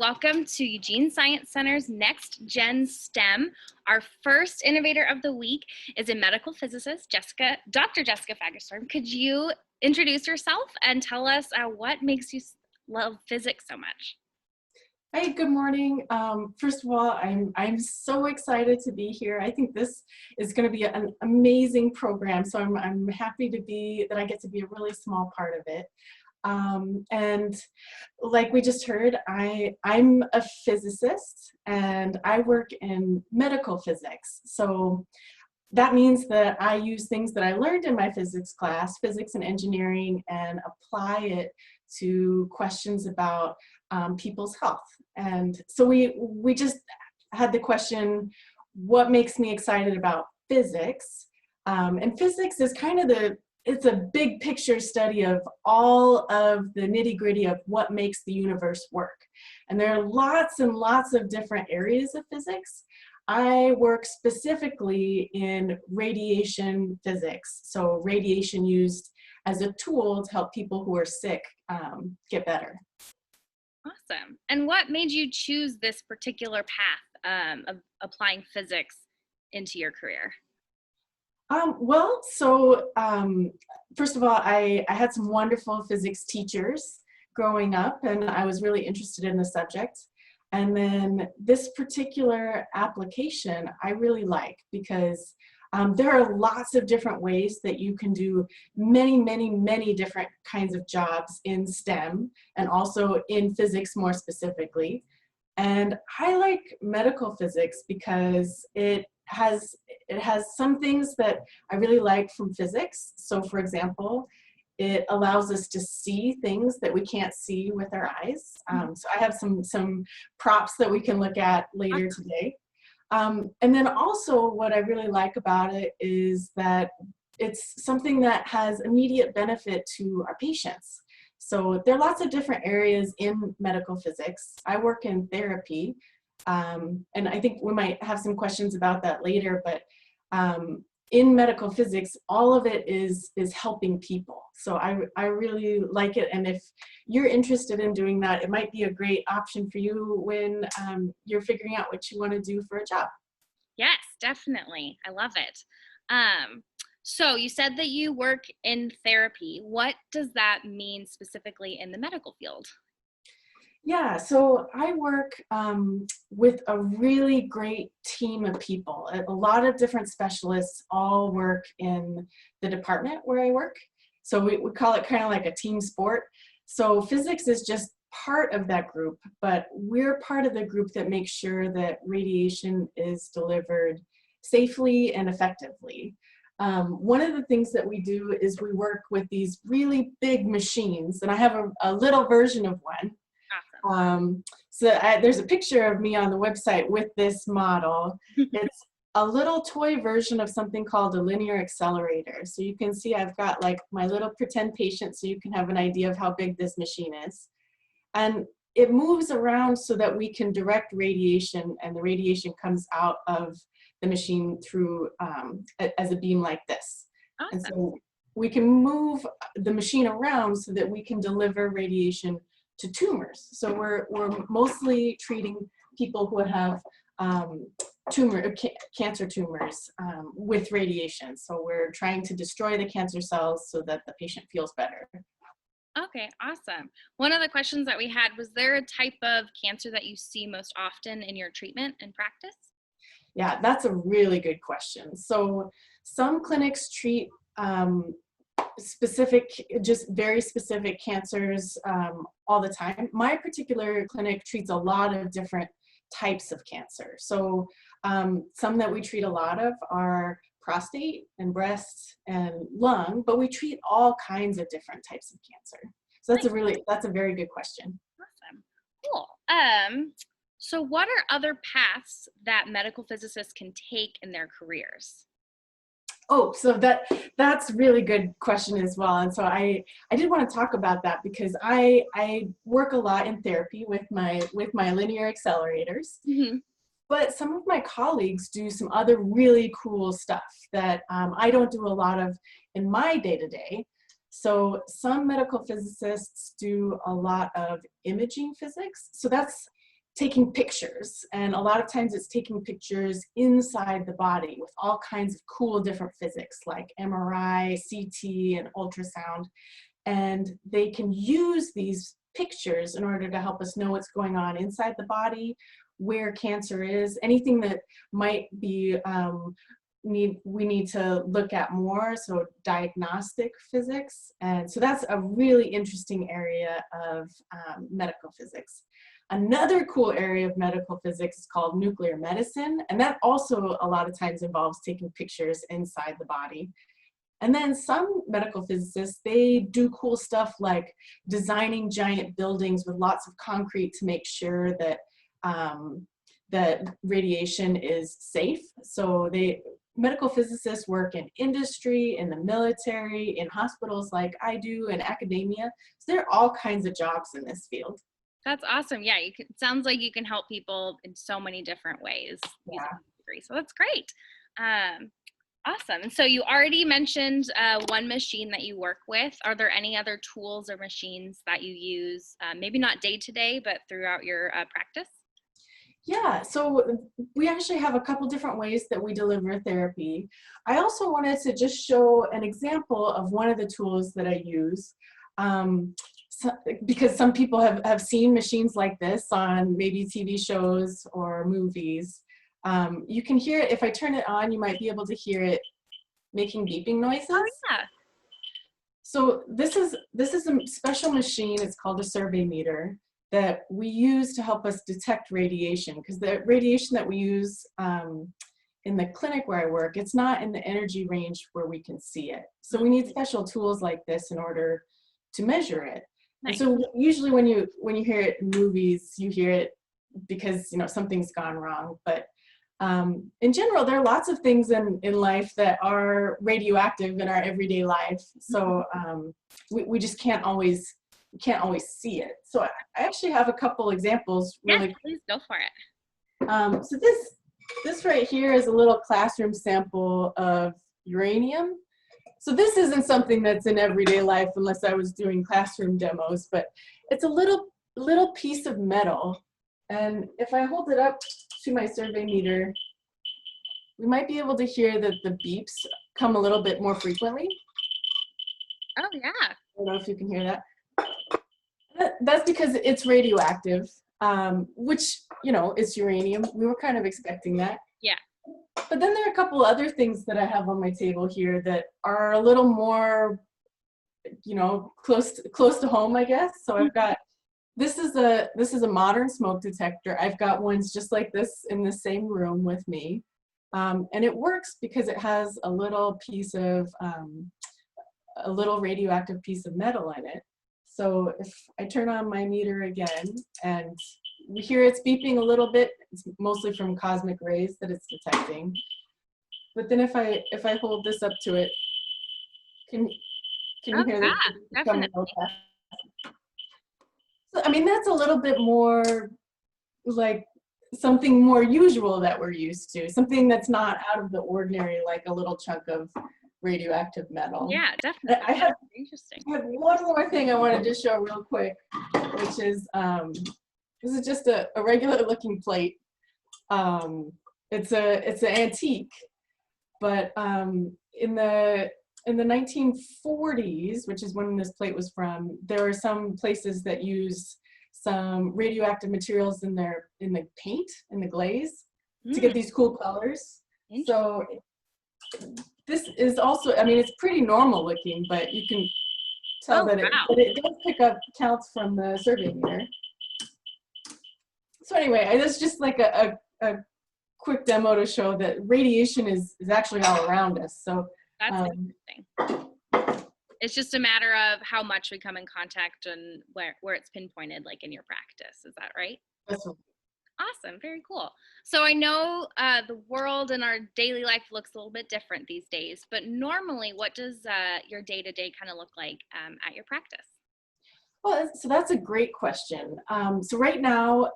welcome to Eugene Science Center's Next Gen STEM. Our first innovator of the week is a medical physicist, Dr. Jessica Fagerstrom. Could you introduce yourself and tell us what makes you love physics so much? Hey, good morning. First of all, I'm so excited to be here. I think this is going to be an amazing program, so I'm happy that I get to be a really small part of it. And like we just heard, I'm a physicist and I work in medical physics. So that means that I use things that I learned in my physics class, physics and engineering, and apply it to questions about people's health. And so we just had the question, what makes me excited about physics? And physics is kind of it's a big picture study of all of the nitty-gritty of what makes the universe work. And there are lots and lots of different areas of physics. I work specifically in radiation physics, so radiation used as a tool to help people who are sick get better. Awesome. And what made you choose this particular path of applying physics into your career? First of all, I had some wonderful physics teachers growing up, and I was really interested in the subject. And then this particular application I really like because there are lots of different ways that you can do many different kinds of jobs in STEM and also in physics more specifically. And I like medical physics because it has some things that I really like from physics. So for example, it allows us to see things that we can't see with our eyes. So I have some props that we can look at later today. And then also what I really like about it is that it's something that has immediate benefit to our patients. So there are lots of different areas in medical physics. I work in therapy, and I think we might have some questions about that later, but in medical physics, all of it is helping people. So I really like it, and if you're interested in doing that, it might be a great option for you when you're figuring out what you want to do for a job. Yes, definitely. I love it. So you said that you work in therapy. What does that mean specifically in the medical field? Yeah, so I work with a really great team of people. A lot of different specialists all work in the department where I work. So we call it kind of like a team sport. So physics is just part of that group, but we're part of the group that makes sure that radiation is delivered safely and effectively. One of the things that we do is we work with these really big machines, and I have a little version of one. Awesome. There's a picture of me on the website with this model. It's a little toy version of something called a linear accelerator. So you can see I've got like my little pretend patient so you can have an idea of how big this machine is. And it moves around so that we can direct radiation, and the radiation comes out of the machine through as a beam like this. Awesome. And so we can move the machine around so that we can deliver radiation to tumors. So we're mostly treating people who have cancer tumors with radiation. So we're trying to destroy the cancer cells so that the patient feels better. Okay, awesome. One of the questions that we had, was there a type of cancer that you see most often in your treatment and practice? Yeah, that's a really good question. So some clinics treat just very specific cancers all the time. My particular clinic treats a lot of different types of cancer. So some that we treat a lot of are prostate and breast and lung, but we treat all kinds of different types of cancer. So that's a very good question. Awesome. Cool. So what are other paths that medical physicists can take in their careers? Oh, so that's really good question as well. And so I did want to talk about that because I work a lot in therapy with my linear accelerators. Mm-hmm. But some of my colleagues do some other really cool stuff that I don't do a lot of in my day-to-day. So some medical physicists do a lot of imaging physics. So that's taking pictures. And a lot of times it's taking pictures inside the body with all kinds of cool different physics like MRI, CT, and ultrasound. And they can use these pictures in order to help us know what's going on inside the body, where cancer is, anything that might be we need to look at more, so diagnostic physics. And so that's a really interesting area of medical physics. Another cool area of medical physics is called nuclear medicine, and that also a lot of times involves taking pictures inside the body. And then some medical physicists, they do cool stuff like designing giant buildings with lots of concrete to make sure that that radiation is safe. So medical physicists work in industry, in the military, in hospitals like I do, in academia. So there are all kinds of jobs in this field. That's awesome. Yeah, it sounds like you can help people in so many different ways. Yeah. So that's great. Awesome. And so you already mentioned one machine that you work with. Are there any other tools or machines that you use, maybe not day to day, but throughout your practice? Yeah, so we actually have a couple different ways that we deliver therapy. I also wanted to just show an example of one of the tools that I use, because some people have seen machines like this on maybe TV shows or movies. You can hear it, if I turn it on, you might be able to hear it making beeping noises. Oh, yeah. So this is a special machine, it's called a survey meter, that we use to help us detect radiation, because the radiation that we use in the clinic where I work, it's not in the energy range where we can see it. So we need special tools like this in order to measure it. Nice. And so usually when you hear it in movies, you hear it because something's gone wrong. But in general, there are lots of things in life that are radioactive in our everyday life. So we just can't always see it. So I actually have a couple examples. Really, yes, please go for it. So this right here is a little classroom sample of uranium. So this isn't something that's in everyday life unless I was doing classroom demos, but it's a little piece of metal. And if I hold it up to my survey meter, we might be able to hear that the beeps come a little bit more frequently. Oh, yeah. I don't know if you can hear that. That's because it's radioactive, which, is uranium. We were kind of expecting that. Yeah. But then there are a couple other things that I have on my table here that are a little more, close to home, I guess. So I've got, this is a modern smoke detector. I've got ones just like this in the same room with me. And it works because it has a little radioactive piece of metal in it. So if I turn on my meter again, and we hear it's beeping a little bit, it's mostly from cosmic rays that it's detecting. But then if I hold this up to it, can you hear that? Definitely. So, I mean, that's a little bit more like something more usual that we're used to, something that's not out of the ordinary, like a little chunk of radioactive metal. Yeah, definitely. I have one Interesting. more thing I wanted to show real quick, which is this is just a regular looking plate. It's an antique, but in the 1940s, which is when this plate was from, there are some places that use some radioactive materials in the paint, in the glaze, to get these cool colors. So this is also, I mean, it's pretty normal looking, but you can tell that it does pick up counts from the survey meter. So anyway, that's just like a quick demo to show that radiation is actually all around us. So that's interesting. It's just a matter of how much we come in contact and where it's pinpointed, like in your practice. Is that right? That's right. Awesome. Very cool. So I know the world and our daily life looks a little bit different these days, but normally what does your day-to-day kind of look like at your practice? Well, so that's a great question. So right now,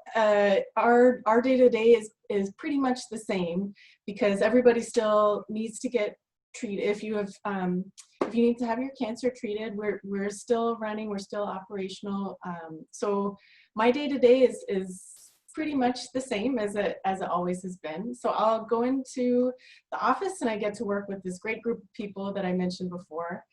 our day-to-day is pretty much the same because everybody still needs to get treated. If you need to have your cancer treated, we're still running, we're still operational. So my day-to-day is pretty much the same as it always has been. So I'll go into the office and I get to work with this great group of people that I mentioned before.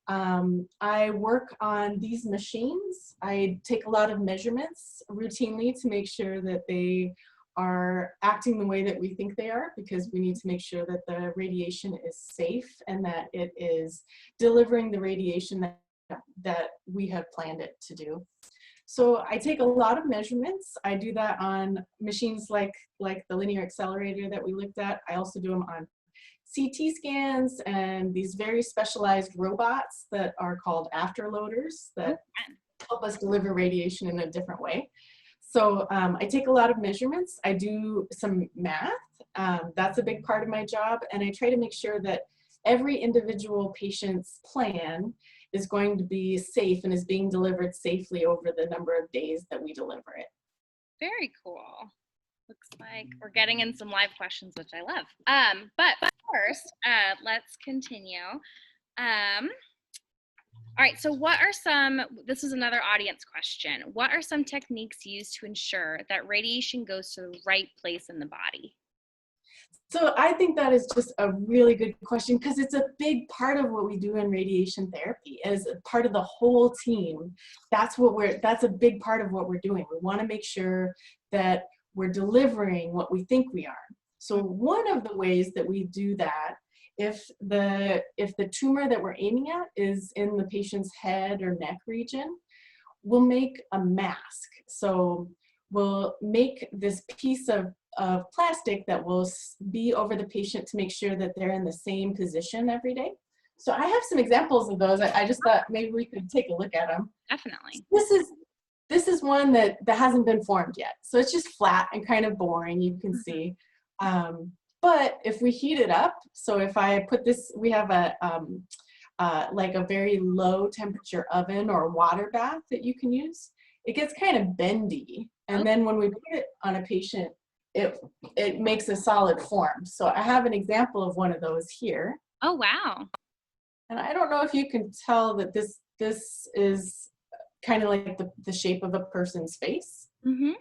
I work on these machines. I take a lot of measurements routinely to make sure that they are acting the way that we think they are, because we need to make sure that the radiation is safe and that it is delivering the radiation that we have planned it to do. So I take a lot of measurements. I do that on machines like the linear accelerator that we looked at. I also do them on CT scans and these very specialized robots that are called afterloaders that help us deliver radiation in a different way. So I take a lot of measurements. I do some math. That's a big part of my job. And I try to make sure that every individual patient's plan is going to be safe and is being delivered safely over the number of days that we deliver it. Very cool. Looks like we're getting in some live questions, which I love. But first, let's continue. All right, so what are some, this is another audience question. What are some techniques used to ensure that radiation goes to the right place in the body? So I think that is just a really good question, because it's a big part of what we do in radiation therapy as a part of the whole team. That's a big part of what we're doing. We want to make sure that we're delivering what we think we are. So one of the ways that we do that, if the tumor that we're aiming at is in the patient's head or neck region, we'll make a mask. So we'll make this piece of plastic that will be over the patient to make sure that they're in the same position every day. So I have some examples of those. I just thought maybe we could take a look at them. Definitely. This is one that hasn't been formed yet. So it's just flat and kind of boring, you can see. But if we heat it up, so if I put this, we have like a very low temperature oven or water bath that you can use. It gets kind of bendy. And then when we put it on a patient, it makes a solid form. So I have an example of one of those here. Oh, wow. And I don't know if you can tell that this is kind of like the shape of a person's face. Mm-hmm.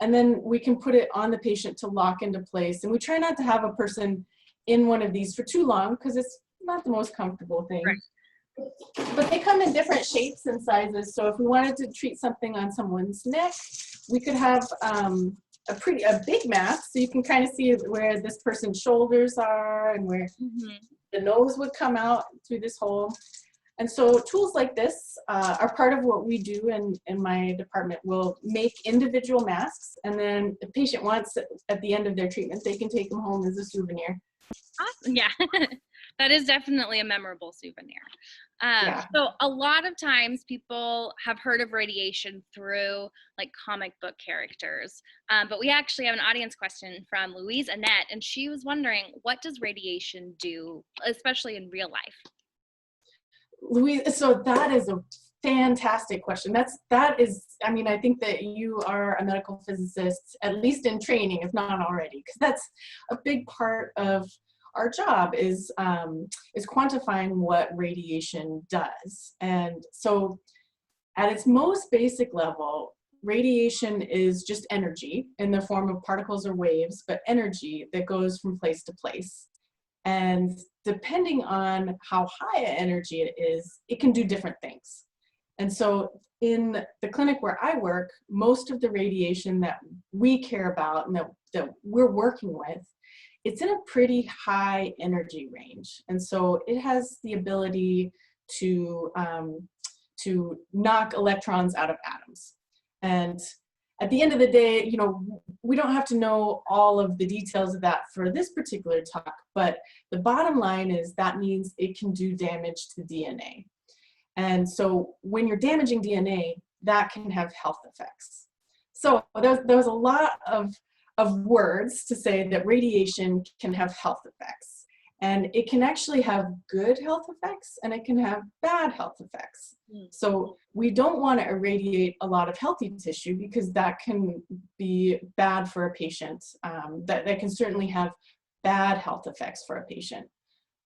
And then we can put it on the patient to lock into place. And we try not to have a person in one of these for too long, because it's not the most comfortable thing. Right. But they come in different shapes and sizes. So if we wanted to treat something on someone's neck, we could have a big mask, so you can kind of see where this person's shoulders are and where the nose would come out through this hole. And so tools like this are part of what we do in my department. We'll make individual masks, and then if the patient wants, at the end of their treatment, they can take them home as a souvenir. Awesome. Yeah, that is definitely a memorable souvenir. So a lot of times people have heard of radiation through like comic book characters, but we actually have an audience question from Louise Annette, and she was wondering, what does radiation do, especially in real life? Louise, so that is a fantastic question. That is, I mean, I think that you are a medical physicist, at least in training, if not already, because that's a big part of our job is quantifying what radiation does. And so at its most basic level, radiation is just energy in the form of particles or waves, but energy that goes from place to place. And depending on how high energy it is, it can do different things. And so in the clinic where I work, most of the radiation that we care about and that we're working with, it's in a pretty high energy range. And so it has the ability to knock electrons out of atoms. And at the end of the day, you know, we don't have to know all of the details of that for this particular talk, but the bottom line is that means it can do damage to DNA. And so when you're damaging DNA, that can have health effects. So there was a lot of words to say that radiation can have health effects. And it can actually have good health effects, and it can have bad health effects. So we don't want to irradiate a lot of healthy tissue, because that can be bad for a patient. That can certainly have bad health effects for a patient.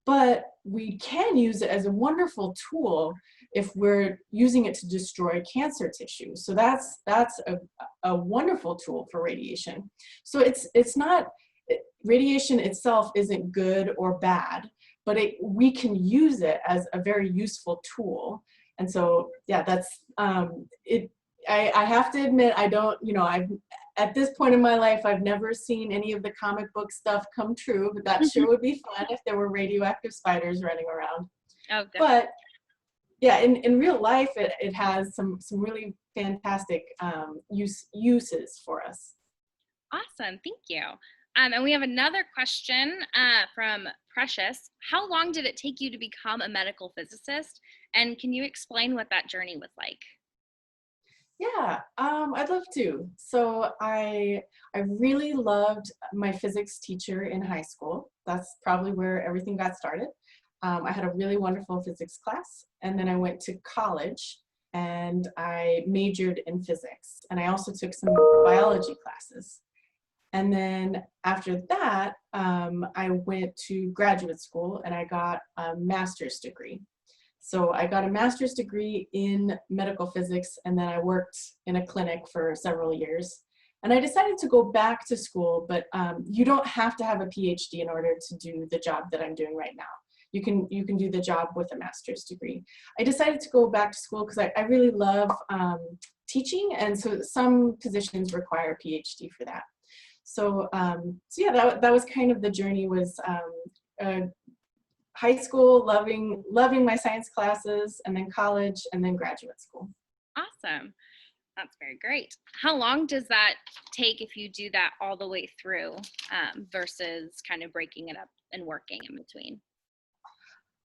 but we can use it as a wonderful tool if we're using it to destroy cancer tissue. So that's a wonderful tool for radiation. So it's not, radiation itself isn't good or bad, but we can use it as a very useful tool. And so, yeah, that's it. I have to admit, I don't, I've, at this point in my life, I've never seen any of the comic book stuff come true, but that sure would be fun if there were radioactive spiders running around. Oh, definitely. But yeah, in real life, it has some really fantastic uses for us. Awesome, thank you. And we have another question from Precious. How long did it take you to become a medical physicist? And can you explain what that journey was like? Yeah, I'd love to. So I really loved my physics teacher in high school. That's probably where everything got started. I had a really wonderful physics class, and then I went to college and I majored in physics. And I also took some biology classes. And then after that, I went to graduate school and I got a master's degree. So I got a master's degree in medical physics, and then I worked in a clinic for several years. And I decided to go back to school, but you don't have to have a PhD in order to do the job that I'm doing right now. You can do the job with a master's degree. I decided to go back to school because I really love teaching, and so some positions require a PhD for that. So, so yeah, that was kind of the journey, was high school, loving my science classes, and then college, and then graduate school. Awesome. That's very great. How long does that take if you do that all the way through versus kind of breaking it up and working in between?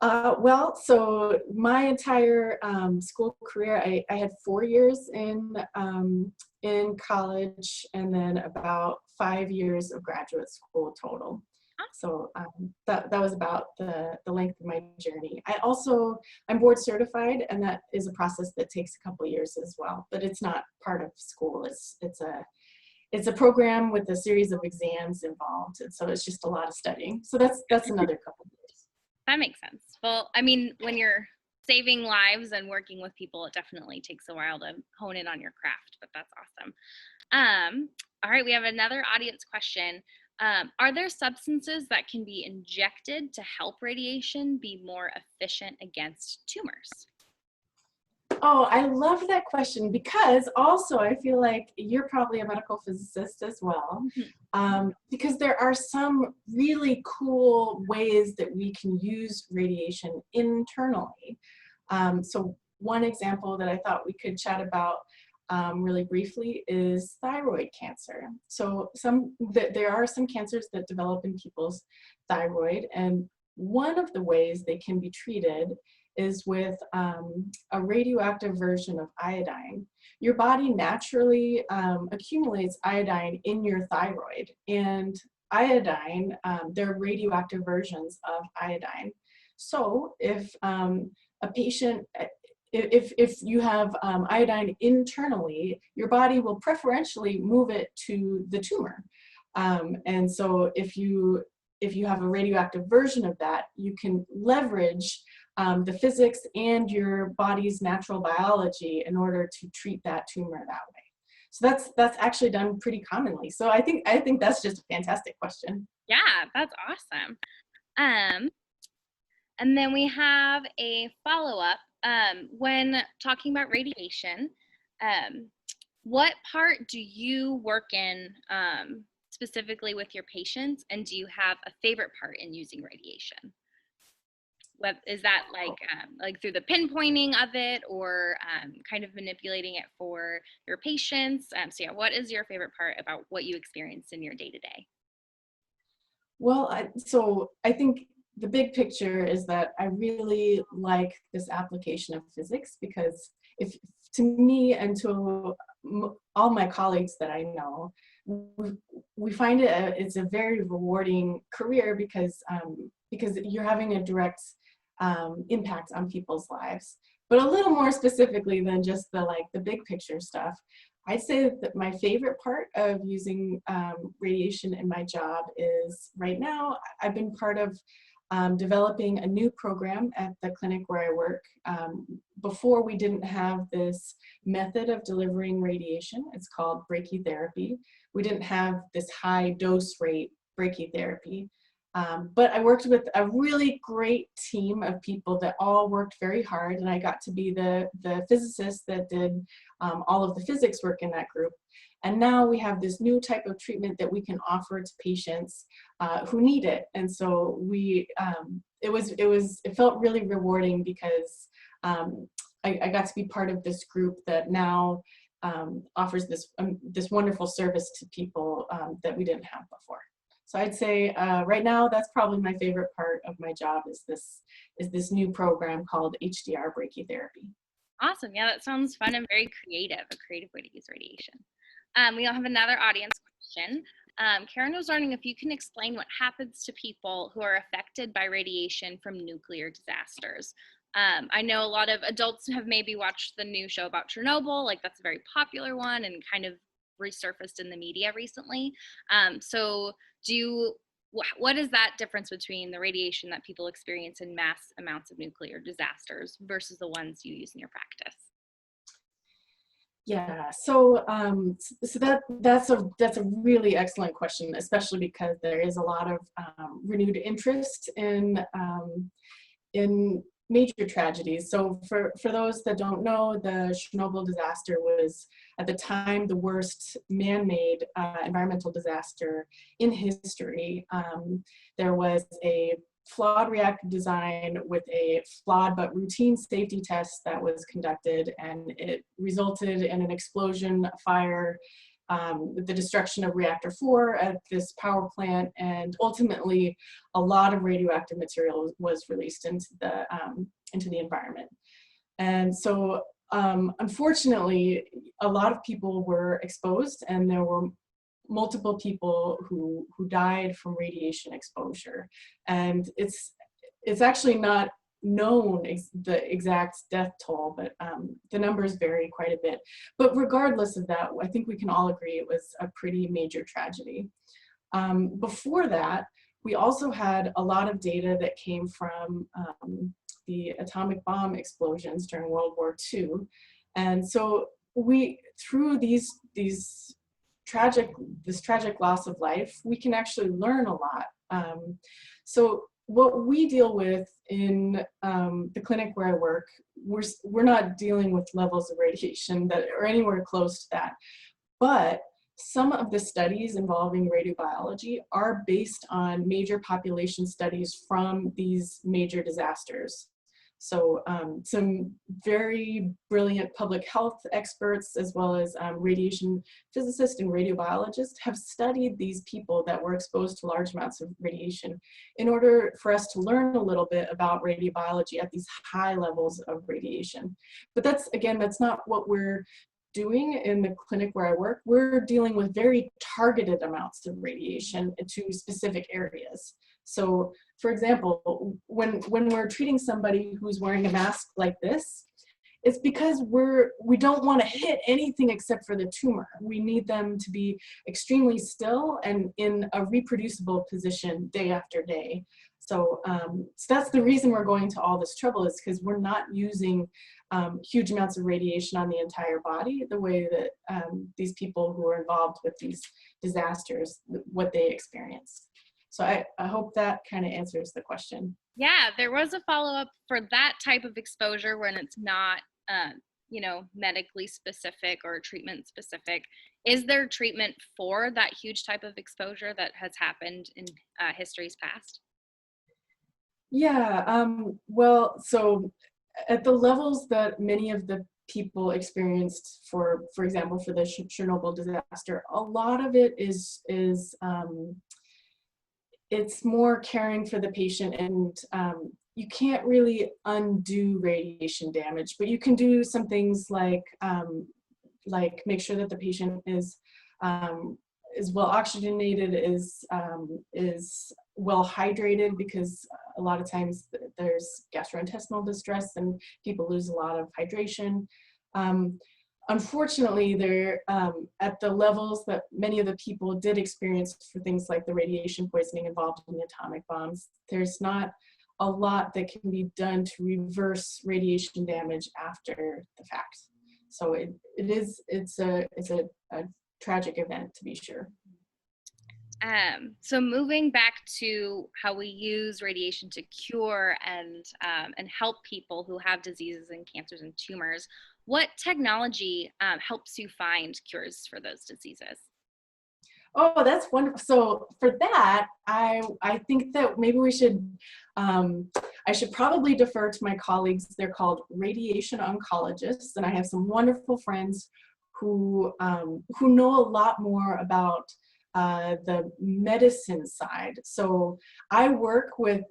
Well, so my entire school career, I had 4 years in college, and then about 5 years of graduate school total. So that was about the length of my journey. I'm board certified, and that is a process that takes a couple of years as well, but it's not part of school. It's a program with a series of exams involved, and so it's just a lot of studying. So that's another couple of years. That makes sense. Well, I mean, when you're saving lives and working with people, it definitely takes a while to hone in on your craft, but that's awesome. All right, we have another audience question. Are there substances that can be injected to help radiation be more efficient against tumors? Oh, I love that question, because also I feel like you're probably a medical physicist as well, because there are some really cool ways that we can use radiation internally. So one example that I thought we could chat about really briefly is thyroid cancer. So there are some cancers that develop in people's thyroid, and one of the ways they can be treated is with a radioactive version of iodine. Your body naturally accumulates iodine in your thyroid, and iodine, there are radioactive versions of iodine. So if a patient, if you have iodine internally, your body will preferentially move it to the tumor. And so if you have a radioactive version of that, you can leverage the physics and your body's natural biology in order to treat that tumor that way. So that's actually done pretty commonly. So I think that's just a fantastic question. Yeah, that's awesome. And then we have a follow-up. When talking about radiation, what part do you work in specifically with your patients, and do you have a favorite part in using radiation? Is that like through the pinpointing of it, or kind of manipulating it for your patients? So yeah, what is your favorite part about what you experience in your day-to-day? Well, so I think the big picture is that I really like this application of physics, because if to me and to all my colleagues that I know, we find it's a very rewarding career, because you're having a direct impact on people's lives. But a little more specifically than just the big picture stuff, I'd say that my favorite part of using radiation in my job is, right now, I've been part of developing a new program at the clinic where I work. Before, we didn't have this method of delivering radiation. It's called brachytherapy. We didn't have this high dose rate brachytherapy. But I worked with a really great team of people that all worked very hard, and I got to be the physicist that did all of the physics work in that group. And now we have this new type of treatment that we can offer to patients who need it. And so it felt really rewarding because I got to be part of this group that now offers this wonderful service to people that we didn't have before. So I'd say right now that's probably my favorite part of my job is this new program called HDR brachytherapy. Awesome. Yeah, that sounds fun and very creative, a creative way to use radiation. We all have another audience question. Karen was wondering if you can explain what happens to people who are affected by radiation from nuclear disasters. I know a lot of adults have maybe watched the new show about Chernobyl, like that's a very popular one and kind of resurfaced in the media recently. So what is that difference between the radiation that people experience in mass amounts of nuclear disasters versus the ones you use in your practice? Yeah, so that's a really excellent question, especially because there is a lot of renewed interest in major tragedies. So for those that don't know, the Chernobyl disaster was at the time the worst man-made environmental disaster in history. There was a flawed reactor design with a flawed but routine safety test that was conducted, and it resulted in an explosion, a fire, the destruction of reactor 4 at this power plant, and ultimately a lot of radioactive material was released into the environment. And so unfortunately, a lot of people were exposed, and there were multiple people who died from radiation exposure. And it's actually not known the exact death toll, but the numbers vary quite a bit. But regardless of that, I think we can all agree it was a pretty major tragedy. Before that, we also had a lot of data that came from the atomic bomb explosions during World War II. And so through this tragic loss of life, we can actually learn a lot. So what we deal with in the clinic where I work, we're not dealing with levels of radiation that are anywhere close to that. But some of the studies involving radiobiology are based on major population studies from these major disasters. So some very brilliant public health experts, as well as radiation physicists and radiobiologists, have studied these people that were exposed to large amounts of radiation in order for us to learn a little bit about radiobiology at these high levels of radiation. But that's not what we're doing in the clinic where I work. We're dealing with very targeted amounts of radiation to specific areas. So, for example, when we're treating somebody who's wearing a mask like this, it's because we don't want to hit anything except for the tumor. We need them to be extremely still and in a reproducible position day after day. So, so that's the reason we're going to all this trouble, is because we're not using huge amounts of radiation on the entire body the way that these people who are involved with these disasters, what they experience. So I hope that kind of answers the question. Yeah, there was a follow-up for that type of exposure when it's not, medically specific or treatment specific. Is there treatment for that huge type of exposure that has happened in history's past? Yeah, well, so at the levels that many of the people experienced, for example, for the Chernobyl disaster, a lot of it is it's more caring for the patient, and you can't really undo radiation damage, but you can do some things like make sure that the patient is well oxygenated, is well hydrated, because a lot of times there's gastrointestinal distress and people lose a lot of hydration. unfortunately, they're at the levels that many of the people did experience for things like the radiation poisoning involved in the atomic bombs. There's not a lot that can be done to reverse radiation damage after the fact. So it's a tragic event, to be sure. So moving back to how we use radiation to cure and help people who have diseases and cancers and tumors, what technology helps you find cures for those diseases? Oh, that's wonderful. So for that, I think that maybe we should, I should probably defer to my colleagues. They're called radiation oncologists, and I have some wonderful friends who know a lot more about the medicine side. So I work with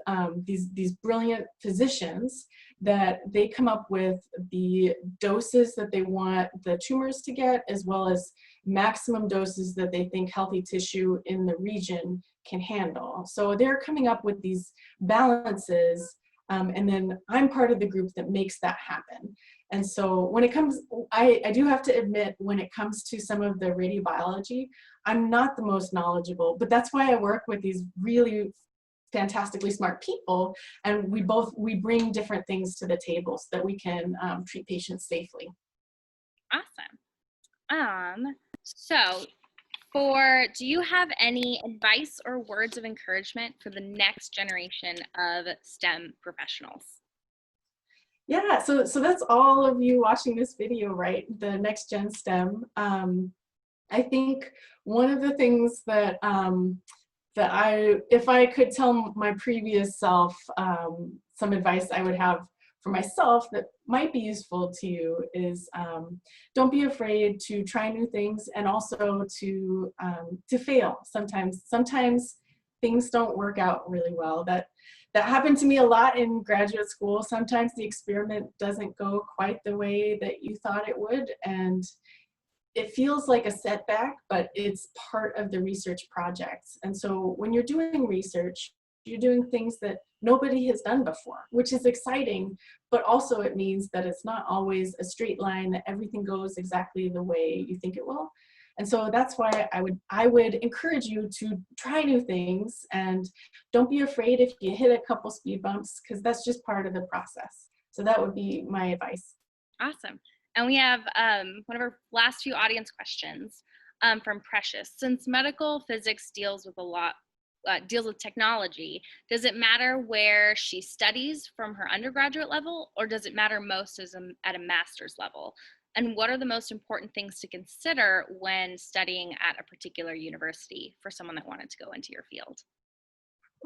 these brilliant physicians that they come up with the doses that they want the tumors to get, as well as maximum doses that they think healthy tissue in the region can handle. So they're coming up with these balances, and then I'm part of the group that makes that happen. And so when it comes, I do have to admit, when it comes to some of the radiobiology, I'm not the most knowledgeable, but that's why I work with these really fantastically smart people, and we bring different things to the table so that we can treat patients safely. Awesome. So do you have any advice or words of encouragement for the next generation of STEM professionals? Yeah, so that's all of you watching this video, right? The next gen STEM. I think one of the things that if I could tell my previous self some advice I would have for myself that might be useful to you is don't be afraid to try new things, and also to fail. Sometimes things don't work out really well. That happened to me a lot in graduate school. Sometimes the experiment doesn't go quite the way that you thought it would, and it feels like a setback, but it's part of the research projects. And so when you're doing research, you're doing things that nobody has done before, which is exciting, but also it means that it's not always a straight line, that everything goes exactly the way you think it will. And so that's why I would encourage you to try new things, and don't be afraid if you hit a couple speed bumps, because that's just part of the process. So that would be my advice. Awesome. And we have one of our last few audience questions from Precious. Since medical physics deals with technology, does it matter where she studies from her undergraduate level, or does it matter most at a master's level? And what are the most important things to consider when studying at a particular university for someone that wanted to go into your field?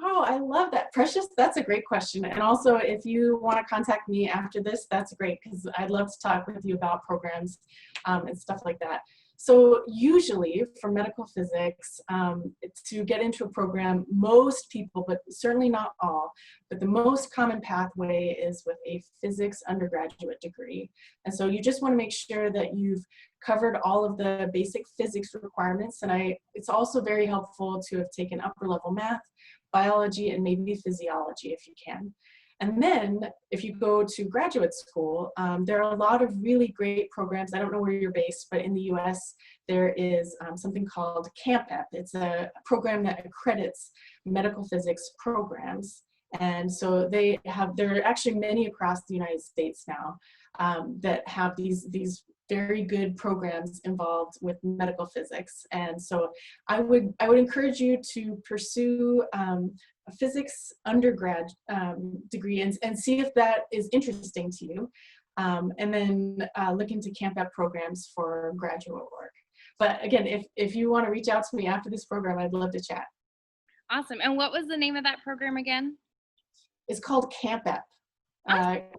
Oh, I love that. Precious, that's a great question. And also, if you want to contact me after this, that's great, because I'd love to talk with you about programs and stuff like that. So usually for medical physics, to get into a program, most people, but certainly not all, but the most common pathway is with a physics undergraduate degree. And so you just want to make sure that you've covered all of the basic physics requirements. And it's also very helpful to have taken upper level math, biology, and maybe physiology if you can. And then if you go to graduate school, there are a lot of really great programs. I don't know where you're based, but in the US, there is something called CampEP. It's a program that accredits medical physics programs. And so there are actually many across the United States now that have these very good programs involved with medical physics. And so I would encourage you to pursue a physics undergrad degree and see if that is interesting to you. And then look into CampEP programs for graduate work. But again, if you want to reach out to me after this program, I'd love to chat. Awesome. And what was the name of that program again? It's called CampEP. CAMPEP.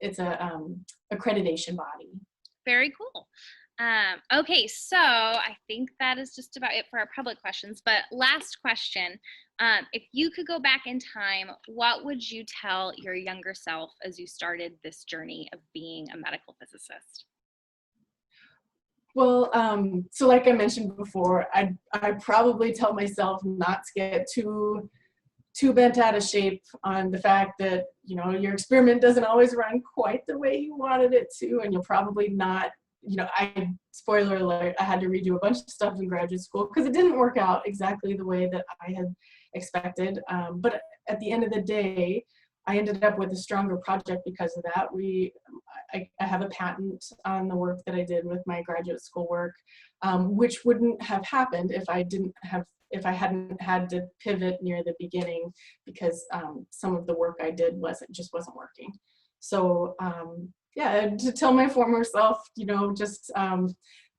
It's a accreditation body. Very cool. Okay, so I think that is just about it for our public questions. But last question, if you could go back in time, what would you tell your younger self as you started this journey of being a medical physicist? Well, so like I mentioned before, I'd probably tell myself not to get too too bent out of shape on the fact that, you know, your experiment doesn't always run quite the way you wanted it to, and you'll probably not, you know, spoiler alert, I had to redo a bunch of stuff in graduate school because it didn't work out exactly the way that I had expected. But at the end of the day, I ended up with a stronger project because of that. I have a patent on the work that I did with my graduate school work, which wouldn't have happened if I hadn't had to pivot near the beginning, because some of the work I did just wasn't working. So yeah, to tell my former self, you know, just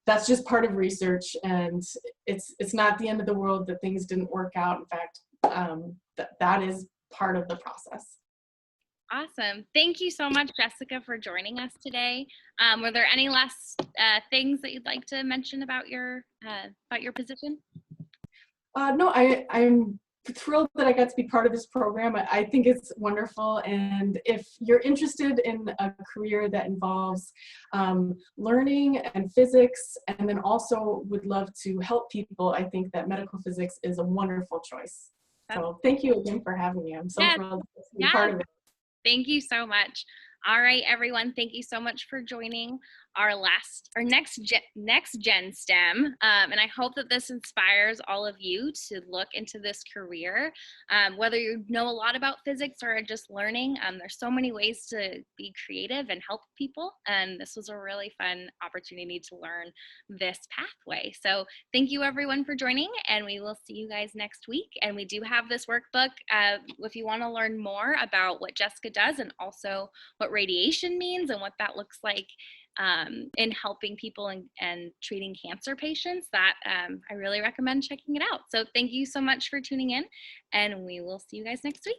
that's just part of research, and it's not the end of the world that things didn't work out. In fact, that is part of the process. Awesome. Thank you so much, Jessica, for joining us today. Were there any last things that you'd like to mention about your position? No, I'm thrilled that I got to be part of this program. I think it's wonderful. And if you're interested in a career that involves learning and physics, and then also would love to help people, I think that medical physics is a wonderful choice. So thank you again for having me. I'm so thrilled to be part of it. Thank you so much. All right, everyone, thank you so much for joining our next gen STEM. And I hope that this inspires all of you to look into this career. Whether you know a lot about physics or are just learning, there's so many ways to be creative and help people. And this was a really fun opportunity to learn this pathway. So thank you everyone for joining, and we will see you guys next week. And we do have this workbook if you want to learn more about what Jessica does, and also what radiation means and what that looks like in helping people and treating cancer patients. That I really recommend checking it out. So thank you so much for tuning in, and we will see you guys next week.